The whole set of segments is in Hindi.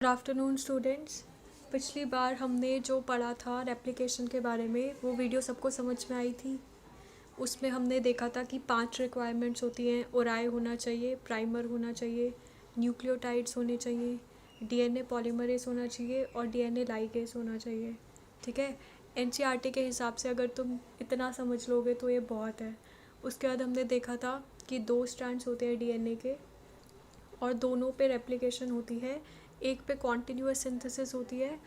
Good afternoon students. पिछली बार हमने जो पढ़ा था रेप्लिकेशन के बारे में वो वीडियो सबको समझ में आई थी। उसमें हमने देखा था कि 5 रिक्वायरमेंट्स होती हैं। ओराई होना चाहिए, प्राइमर होना चाहिए, न्यूक्लियोटाइड्स होने चाहिए, डीएनए पॉलीमरेज होना चाहिए और डीएनए लाइगेज होना चाहिए। ठीक है, एनसीईआरटी के हिसाब से अगर तुम इतना समझ लोगे तो ये बहुत है। उसके बाद हमने देखा था कि 2 स्ट्रैंड्स होते हैं डीएनए के और दोनों पे रेप्लिकेशन होती है। एक पे कॉन्टिन्यूअस सिंथेसिस होती है।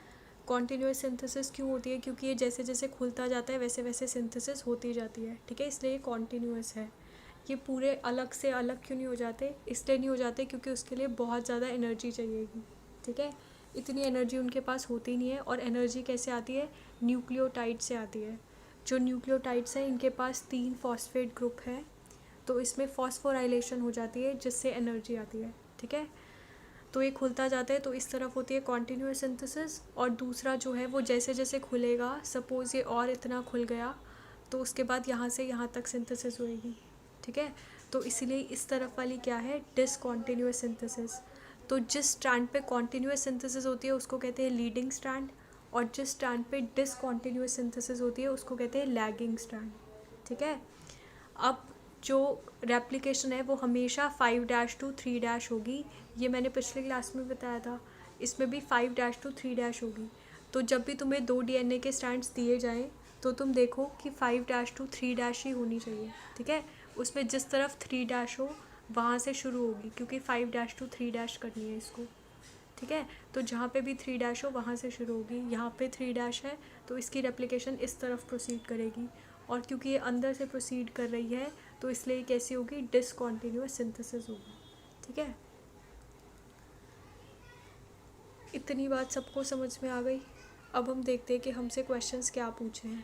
कॉन्टिन्यूअस सिंथेसिस क्यों होती है? क्योंकि ये जैसे जैसे खुलता जाता है वैसे वैसे सिंथेसिस होती जाती है। ठीक है, इसलिए ये कॉन्टिन्यूअस है। ये पूरे अलग से अलग क्यों नहीं हो जाते? इसलिए नहीं हो जाते क्योंकि उसके लिए बहुत ज़्यादा एनर्जी चाहिएगी। ठीक है, इतनी एनर्जी उनके पास होती नहीं है। और एनर्जी कैसे आती है? न्यूक्लियोटाइड से आती है। जो न्यूक्लियोटाइड्स हैं इनके पास 3 फॉस्फेट ग्रुप है, तो इसमें फॉस्फोराइलेशन हो जाती है जिससे एनर्जी आती है। ठीक है, तो ये खुलता जाता है तो इस तरफ होती है कॉन्टिन्यूअस सिंथेसिस। और दूसरा जो है वो जैसे जैसे खुलेगा, सपोज़ ये और इतना खुल गया तो उसके बाद यहाँ से यहाँ तक सिंथेसिस होएगी। ठीक है, तो इसीलिए इस तरफ वाली क्या है? Discontinuous synthesis. तो जिस स्ट्रैंड पे कॉन्टिन्यूअस सिंथेसिस होती है उसको कहते हैं लीडिंग स्ट्रैंड, और जिस स्ट्रैंड पे डिसकॉन्टिन्यूअस सिंथेसिस होती है उसको कहते हैं लैगिंग स्ट्रैंड। ठीक है, अब जो रेप्लिकेशन है वो हमेशा 5-3 होगी। ये मैंने पिछले क्लास में बताया था। इसमें भी 5-3 होगी। तो जब भी तुम्हें 2 डीएनए के स्ट्रैंड्स दिए जाएं तो तुम देखो कि 5-3 ही होनी चाहिए। ठीक है, उसमें जिस तरफ 3 हो वहाँ से शुरू होगी, क्योंकि 5-3 करनी है इसको। ठीक है, तो जहाँ पे भी 3 हो वहाँ से शुरू होगी। यहाँ पे 3 है तो इसकी रेप्लिकेशन इस तरफ प्रोसीड करेगी। और क्योंकि ये अंदर से प्रोसीड कर रही है तो इसलिए कैसी होगी? डिसकॉन्टिन्यूअस सिंथेसिस होगी। ठीक है, इतनी बात सबको समझ में आ गई। अब हम देखते हैं कि हमसे क्वेश्चंस क्या पूछे हैं।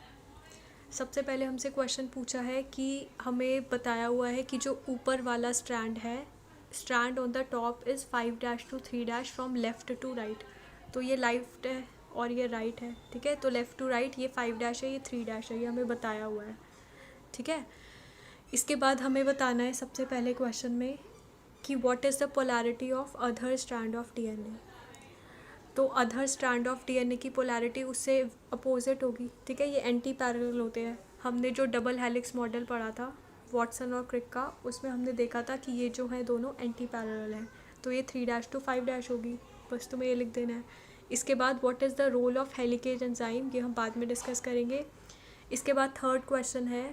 सबसे पहले हमसे क्वेश्चन पूछा है कि हमें बताया हुआ है कि जो ऊपर वाला स्ट्रैंड है, strand on the top is 5-3 from left to right. तो ये लेफ्ट है और ये राइट है। ठीक है, तो लेफ़्ट टू राइट ये 5 है, ये 3 है, ये हमें बताया हुआ है। ठीक है, इसके बाद हमें बताना है सबसे पहले क्वेश्चन में कि what is the polarity of other strand of DNA. तो अदर स्ट्रैंड ऑफ डीएनए की पोलैरिटी उससे अपोजिट होगी। ठीक है, ये एंटी पैरेलल होते हैं। हमने जो डबल हेलिक्स मॉडल पढ़ा था वॉटसन और क्रिक का, उसमें हमने देखा था कि ये जो है दोनों एंटी पैरेलल हैं। तो ये 3-5 होगी, बस तुम्हें ये लिख देना है। इसके बाद what is the role of helicase enzyme, ये हम बाद में डिस्कस करेंगे। इसके बाद थर्ड क्वेश्चन है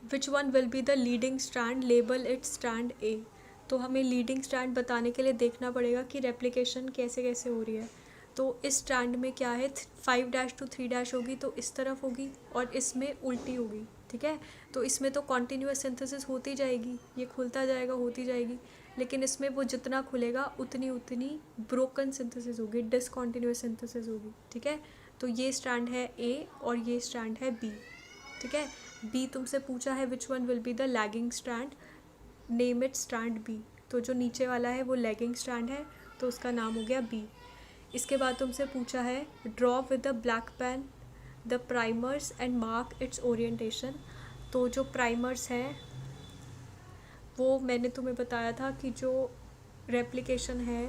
which one will be the leading strand, label it strand A. तो हमें लीडिंग स्ट्रैंड बताने के लिए देखना पड़ेगा कि रेप्लिकेशन कैसे कैसे हो रही है। तो इस स्ट्रैंड में क्या है? 5-3 होगी तो इस तरफ होगी और इसमें उल्टी होगी। ठीक है, तो इसमें तो कॉन्टिन्यूअस सिंथेसिस होती जाएगी, ये खुलता जाएगा, होती जाएगी। लेकिन इसमें वो जितना खुलेगा उतनी उतनी ब्रोकन सिंथेसिस होगी, डिसकॉन्टिन्यूअस सिंथेसिस होगी। ठीक है, तो ये स्ट्रैंड है ए और ये स्ट्रैंड है बी। ठीक है, बी तुमसे पूछा है which one will be the lagging strand, name it strand B. तो जो नीचे वाला है वो लैगिंग स्ट्रैंड है तो उसका नाम हो गया बी। इसके बाद तुमसे पूछा है draw with the black pen the primers and mark its orientation. तो जो प्राइमर्स हैं वो मैंने तुम्हें बताया था कि जो रेप्लिकेशन है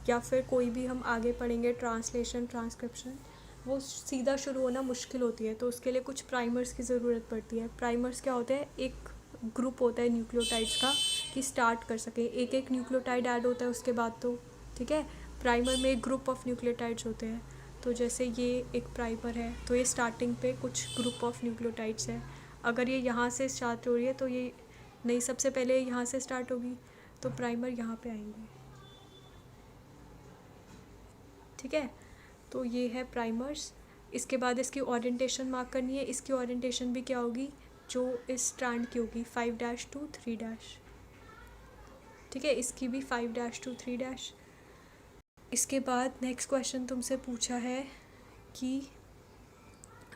या फिर कोई भी हम आगे पढ़ेंगे ट्रांसलेशन ट्रांसक्रिप्शन, वो सीधा शुरू होना मुश्किल होती है, तो उसके लिए कुछ प्राइमर्स की ज़रूरत पड़ती है। प्राइमर्स क्या होते हैं? एक ग्रुप होता है न्यूक्लियोटाइड्स का कि स्टार्ट कर सके, एक एक न्यूक्लियोटाइड ऐड होता है उसके बाद। तो ठीक है, प्राइमर में एक ग्रुप ऑफ न्यूक्लियोटाइड्स होते हैं। तो जैसे ये एक प्राइमर है तो ये स्टार्टिंग पे कुछ ग्रुप ऑफ न्यूक्लियोटाइड्स है। अगर ये यहाँ से स्टार्ट हो रही है तो ये नहीं, सबसे पहले यहाँ से स्टार्ट होगी तो प्राइमर यहाँ पे आएंगे। ठीक है, तो ये है प्राइमर्स। इसके बाद इसकी ओरिएंटेशन मार्क करनी है। इसकी ओरिएंटेशन भी क्या होगी? जो इस स्ट्रैंड की होगी 5-3। ठीक है, इसकी भी 5-3। इसके बाद नेक्स्ट क्वेश्चन तुमसे पूछा है कि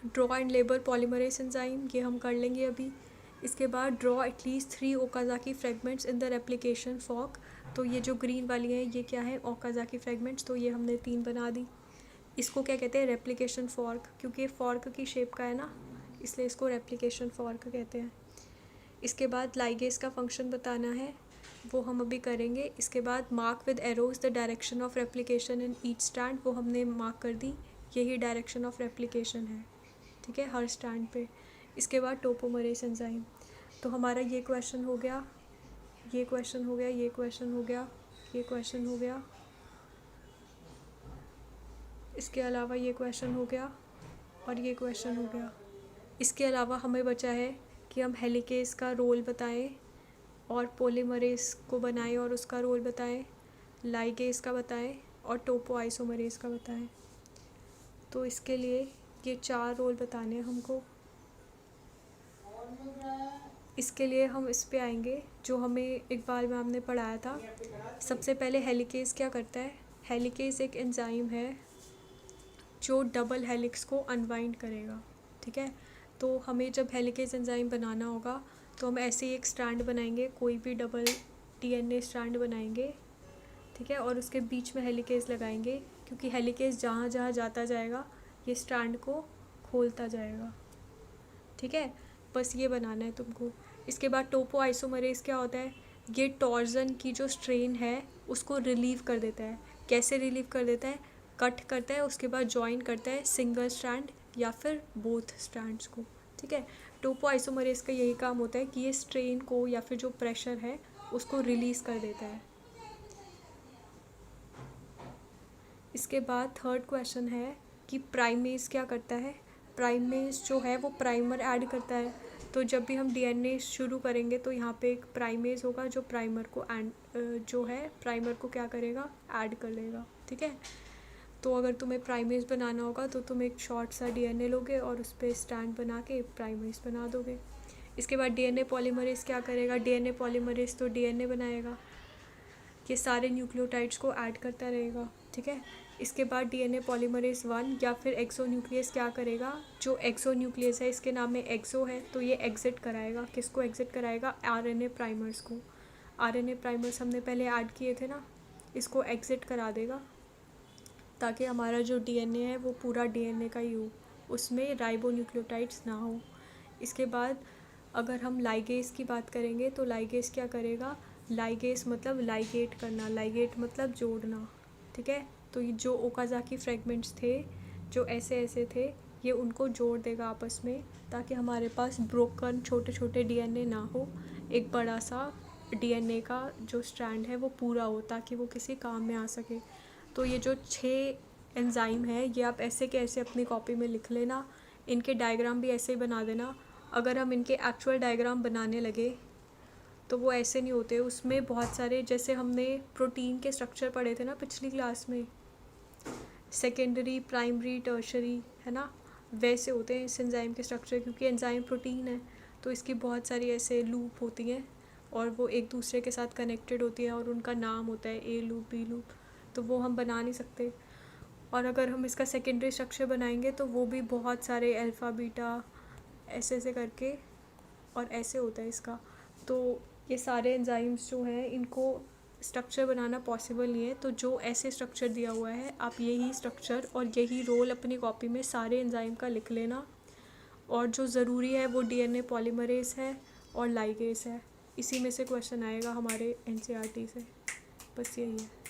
draw and label polymerase enzyme, ये हम कर लेंगे अभी। इसके बाद draw at least 3 Okazaki fragments in the replication fork. तो ये जो ग्रीन वाली है ये क्या है? Okazaki fragments. तो ये हमने 3 बना दी। इसको क्या कहते हैं? रेप्लिकेशन फॉर्क, क्योंकि ये फॉर्क की शेप का है ना, इसलिए इसको रेप्लिकेशन फॉर्क कहते हैं। इसके बाद लाइगेज का फंक्शन बताना है। वो हम अभी करेंगे। इसके बाद mark with arrows the direction of replication in each strand, वो हमने मार्क कर दी, यही डायरेक्शन ऑफ रेप्लिकेशन है, ठीक है, हर स्ट्रैंड पे। इसके बाद टोपोमरेज एंजाइम, तो हमारा ये क्वेश्चन हो गया, ये क्वेश्चन हो गया, ये क्वेश्चन हो गया, ये क्वेश्चन हो गया, इसके अलावा ये क्वेश्चन हो गया और ये क्वेश्चन हो गया। इसके अलावा हमें बचा है कि हम हेलिकेज का रोल बताएं और पॉलीमरेज को बनाएं और उसका रोल बताएं, लाइगेज का बताएं और टोपो आइसोमरेज का बताएं। तो इसके लिए ये 4 रोल बताने हैं हमको। इसके लिए हम इस पे आएंगे जो हमें इकबाल मैम ने पढ़ाया था। सबसे पहले हेलिकेज क्या करता है? हेलिकेज एक एंजाइम है जो डबल हेलिक्स को अनवाइंड करेगा, ठीक है। तो हमें जब हेलिकेज एंजाइम बनाना होगा तो हम ऐसे ही एक स्ट्रैंड बनाएंगे, कोई भी डबल डीएनए स्ट्रैंड बनाएंगे, ठीक है, और उसके बीच में हेलिकेज लगाएंगे, क्योंकि हेलिकेज जहाँ जहाँ जाता जाएगा ये स्ट्रैंड को खोलता जाएगा, ठीक है। बस ये बनाना है तुमको। इसके बाद टोपो आइसोमरेज क्या होता है? ये टॉर्जन की जो स्ट्रेन है उसको रिलीव कर देता है। कैसे रिलीव कर देता है? कट करता है, उसके बाद जॉइन करता है सिंगल स्ट्रैंड या फिर बोथ स्ट्रैंड्स को, ठीक है। टोपो आइसोमरेज का यही काम होता है कि ये स्ट्रेन को या फिर जो प्रेशर है उसको रिलीज़ कर देता है। इसके बाद थर्ड क्वेश्चन है कि प्राइमेज क्या करता है? प्राइमेज जो है वो प्राइमर ऐड करता है। तो जब भी हम डीएनए शुरू करेंगे तो यहाँ पे एक प्राइमेज होगा जो प्राइमर को जो है प्राइमर को क्या करेगा? ऐड कर लेगा, ठीक है। तो अगर तुम्हें प्राइमेज बनाना होगा तो तुम एक शॉर्ट सा डीएनए लोगे और उस पर स्टैंड बना के प्राइमेज बना दोगे। इसके बाद डीएनए पॉलीमरेज क्या करेगा? डीएनए पॉलीमरेज तो डीएनए बनाएगा, ये सारे न्यूक्लियोटाइड्स को ऐड करता रहेगा, ठीक है। इसके बाद डीएनए पॉलीमरेज 1 या फिर एक्सोन्यूक्लियस क्या करेगा? जो एक्सोन्यूक्लियस है, इसके नाम में एक्सो है, तो ये एग्जिट कराएगा। किसको एग्जिट कराएगा? आरएनए प्राइमर्स को। आरएनए प्राइमर्स हमने पहले ऐड किए थे ना, इसको एग्जिट करा देगा ताकि हमारा जो डीएनए है वो पूरा डीएनए का ही हो, उसमें राइबोन्यूक्लियोटाइड्स ना हो। इसके बाद अगर हम लाइगेज की बात करेंगे तो लाइगेज क्या करेगा? लाइगेज मतलब लाइगेट करना, लाइगेट मतलब जोड़ना, ठीक है। तो ये जो ओकाज़ाकी फ्रेगमेंट्स थे जो ऐसे ऐसे थे, ये उनको जोड़ देगा आपस में, ताकि हमारे पास ब्रोकन छोटे छोटे डीएनए ना हो, एक बड़ा सा डीएनए का जो स्ट्रैंड है वो पूरा हो, ताकि वो किसी काम में आ सके। तो ये जो 6 एंजाइम है ये आप ऐसे के ऐसे अपनी कॉपी में लिख लेना। इनके डायग्राम भी ऐसे ही बना देना। अगर हम इनके एक्चुअल डायग्राम बनाने लगे तो वो ऐसे नहीं होते, उसमें बहुत सारे, जैसे हमने प्रोटीन के स्ट्रक्चर पढ़े थे ना पिछली क्लास में, सेकेंडरी, प्राइमरी, टर्शरी, है ना, वैसे होते हैं इस एंजाइम के स्ट्रक्चर, क्योंकि एंजाइम प्रोटीन है तो इसकी बहुत सारी ऐसे लूप होती हैं और वो एक दूसरे के साथ कनेक्टेड होती हैं और उनका नाम होता है ए लूप, बी लूप, तो वो हम बना नहीं सकते। और अगर हम इसका सेकेंडरी स्ट्रक्चर बनाएंगे तो वो भी बहुत सारे अल्फ़ा बीटा ऐसे ऐसे करके और ऐसे होता है इसका। तो ये सारे एंजाइम्स जो हैं इनको स्ट्रक्चर बनाना पॉसिबल नहीं है, तो जो ऐसे स्ट्रक्चर दिया हुआ है आप यही स्ट्रक्चर और यही रोल अपनी कॉपी में सारे एंजाइम का लिख लेना। और जो ज़रूरी है वो डीएनए पॉलीमरेज है और लाइगेज है, इसी में से क्वेश्चन आएगा हमारे एनसीईआरटी से। बस यही है।